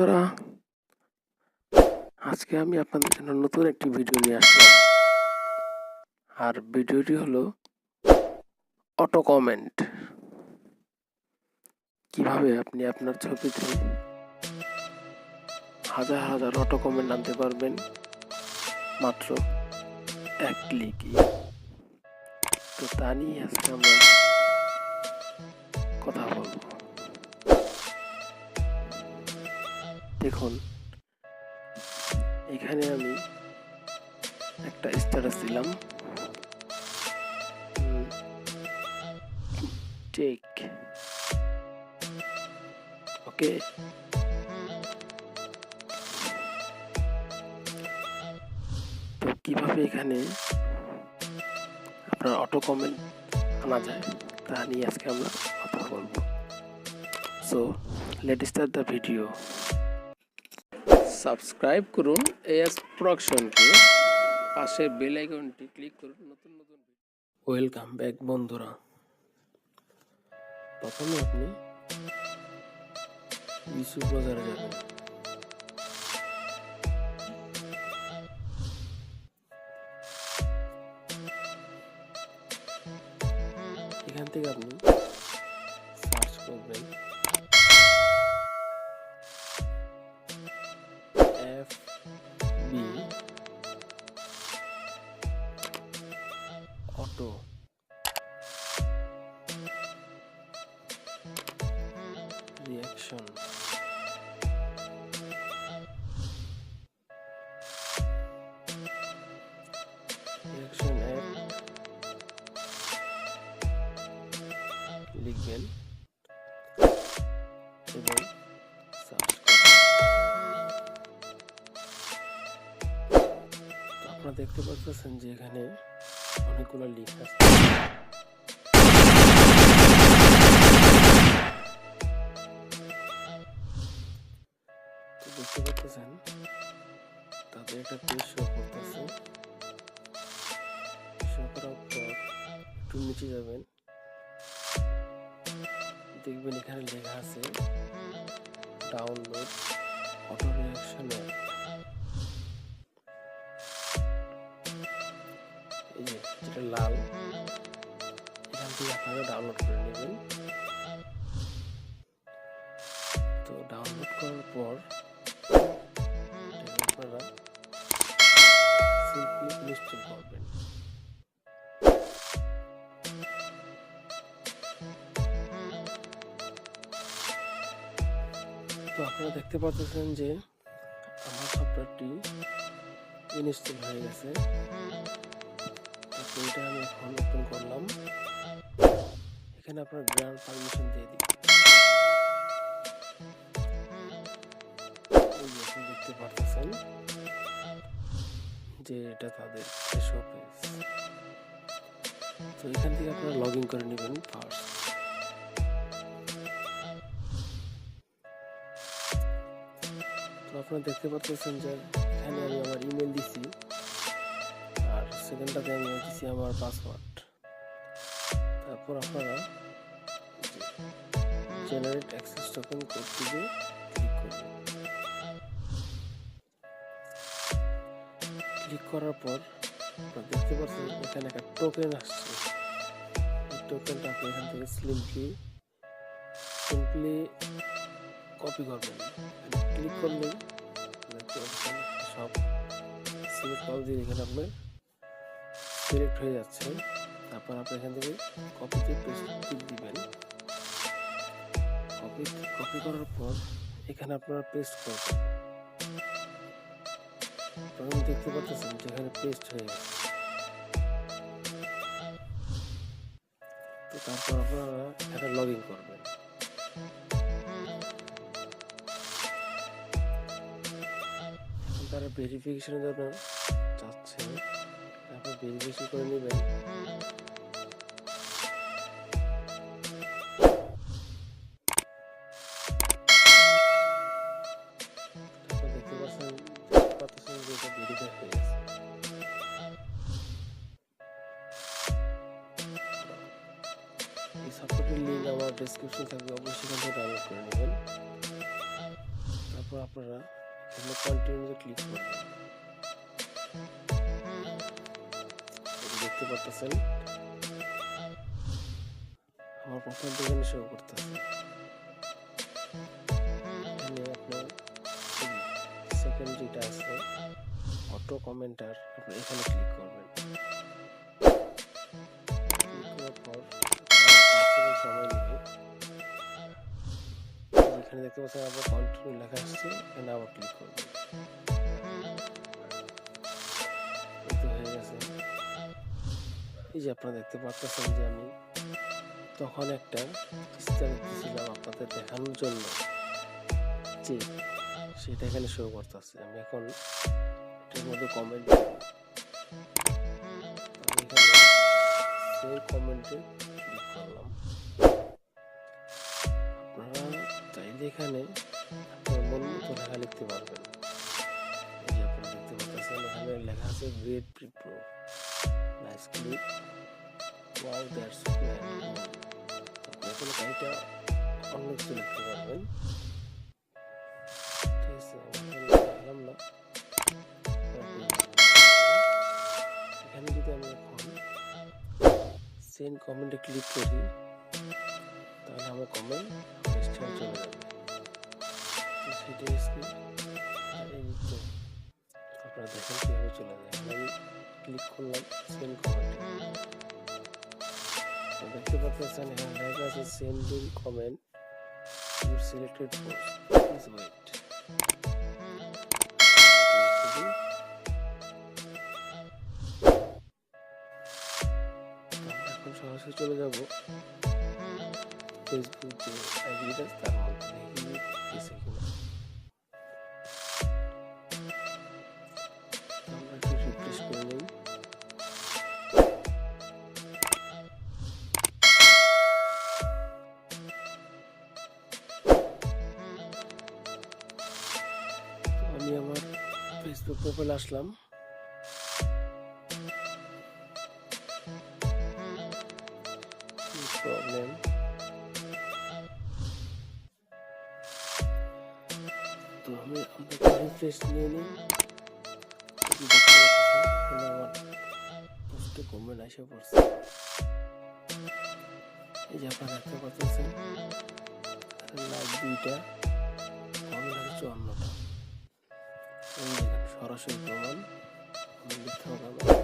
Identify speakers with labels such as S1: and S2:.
S1: বন্ধুরা, আজকে আমি আপনাদের জন্য নতুন একটি ভিডিও নিয়ে আসলাম। আর ভিডিওটি হলো অটো কমেন্ট। কিভাবে আপনি আপনার ছবিতে হাজার হাজার অটো কমেন্ট আনতে পারবেন মাত্র এক ক্লিকই। তো তা নিয়ে আজকে আমরা কথা বলবো। দেখুন, এখানে আমি একটা স্ট্যাটাস দিলাম, টেক ওকে। তো কিভাবে এখানে আপনার অটো কমেন্ট আনা যায় তা নিয়ে আজকে আমরা কথা বলবো। So let's start the video. Subscribe করুন এএস প্রোডাকশনকে, পাশে বেল আইকনটি ক্লিক করুন নতুন নতুন। ওয়েলকাম ব্যাক বন্ধুরা। প্রথমে আপনি ইউটিউব বাজারে যাবেন। এখান থেকে আপনি সার্চ করবেন FB auto reaction. Reaction app লিখবেন এবং সার্চ করবেন। তো আপনারা দেখতে পাচ্ছেন যে এখানে অনেকগুলো লিঙ্ক আছে। তো দেখতে পাচ্ছেন তাদের একটা পেজ শো করতেছে। শো করার পর একটু নিচে যাবেন, দেখবেন এখানে লেখা আছে ডাউনলোড অটো রিঅ্যাকশন অ্যাপ। এই যে যেটা লাল, এখান থেকে আপনারা ডাউনলোড করে নেবেন। তো ডাউনলোড করার পর আপনারা সিম্পলি ইনস্টল করবেন। তো আপনারা দেখতে পাচ্ছেন যে আমার সফটওয়্যারটি ইনস্টল হয়ে গেছে। তো এটা আমি এখন ওপেন করলাম। এখানে আপনার গ্রান্ড পারমিশন দিয়ে দিন। আপনি দেখতে পাচ্ছেন যে এটা তাদের শো পেজ। তো এখান থেকে আপনারা লগ ইন করে নেবেন ফার্স্ট। তো আপনারা দেখতে পাচ্ছেন যে এখানে আমি আমার ইমেল দিছি, আর সেকেন্ডটাতে আমি দিছি আমার পাসওয়ার্ড। তারপর আপনারা জেনারেট অ্যাক্সেস টোকেন কোড দিয়ে ক্লিক করবেন। ক্লিক করার পর আপনারা দেখতে পাচ্ছেন এখানে একটা টোকেন আসছে। এই টোকেনটা আপনি এখান থেকে সিম্পলি কপি করবেন। ক্লিক করলে সব সিলেক্ট কল দিয়ে এখানে আপনার সিলেক্ট হয়ে যাচ্ছে। তারপর আপনি এখান থেকে কপিতে পেস্ট দিবেন। কপি করার পর এখানে আপনারা পেস্ট করবেন। তখন দেখতে পাচ্ছেন যেখানে পেস্ট হয়ে গেছে। তো তারপর আপনারা এখানে লগ ইন করবেন। তারা ভেরিফিকেশনের জন্য চাচ্ছে, তারপর ভেরিফিকেশন করে নেবেন। তারপর দেখতে পাচ্ছেন যে এটা ভেরিফাই হয়ে গেছে। এই সফটওয়্যারের লিঙ্ক আমার ডেসক্রিপশন থাকবে, অবশ্যই সেখান থেকে ডাউনলোড করে নেবেন। তারপর আপনারা এখানে কন্টিনিউতে ক্লিক করবেন। দেখতে পাচ্ছেন আমার প্রোফাইলটা এখানে শো করতেছে। এখানে আপনার সেকেন্ড যেটা আছে অটো কমেন্টার, আপনি এখানে ক্লিক করবেন। ক্লিক করার পর সময় নেবে। এখানে দেখতে পাচ্ছেন আবার কন্টিনিউ লেখা আসছে, এখানে আবার ক্লিক করবেন। হয়ে গেছে। এই যে আপনারা দেখতে পাচ্ছেন যে আমি তখন একটা ইস্তাহার দিয়েছিলাম আপনাদের দেখানোর জন্য, যে সেটা এখানে শো করতেছে। আমি এখন এটার মধ্যে কমেন্ট দেব। আমি এখানে সেভ কমেন্টে ক্লিক করলাম। আপনারা চাইলে এখানে আপনার মন মতো লেখা লিখতে পারবেন। এই যে আপনারা দেখতে পাচ্ছেন এখানে লেখা আছে গ্রেট প্রিপ্রো, nice click, wow that's man. আপনি এখানে কাইটা অন্য কিছু লিখতে পারবেন। ঠিক আছে, লিখলাম না। এখানে যদি আমি এখন সেন্ড কমেন্টে ক্লিক করি তাহলে আমার কমেন্ট স্টার চলে যাবে। সেটাই আপনারা দেখেন কীভাবে চলে যায়। আমি ক্লিক করলাম সেন্ড কমেন্টে, দেখতে পাচ্ছেন এখানে লেখা আছে sending comment your selected post, please wait. এখন সরাসরি চলে যাব ফেসবুক যে আইডিটা, তার মধ্যে দেখি গেছে কিনা। আমরা একটু রিফ্রেশ করে নিই। আমি আমার ফেসবুক প্রোফাইল আসলাম। প্রবলেম, তো আমি রিফ্রেশ নিয়ে নিই। আমার পোস্টে কমেন্ট এসে পড়ছে। এই যে আপনারা দেখতে পাচ্ছেন লাইক 2টা, কমেন্ট আছে 54টা। এই দেখেন সরাসরি প্রমাণ, আমি মিথ্যা কথা বলছি।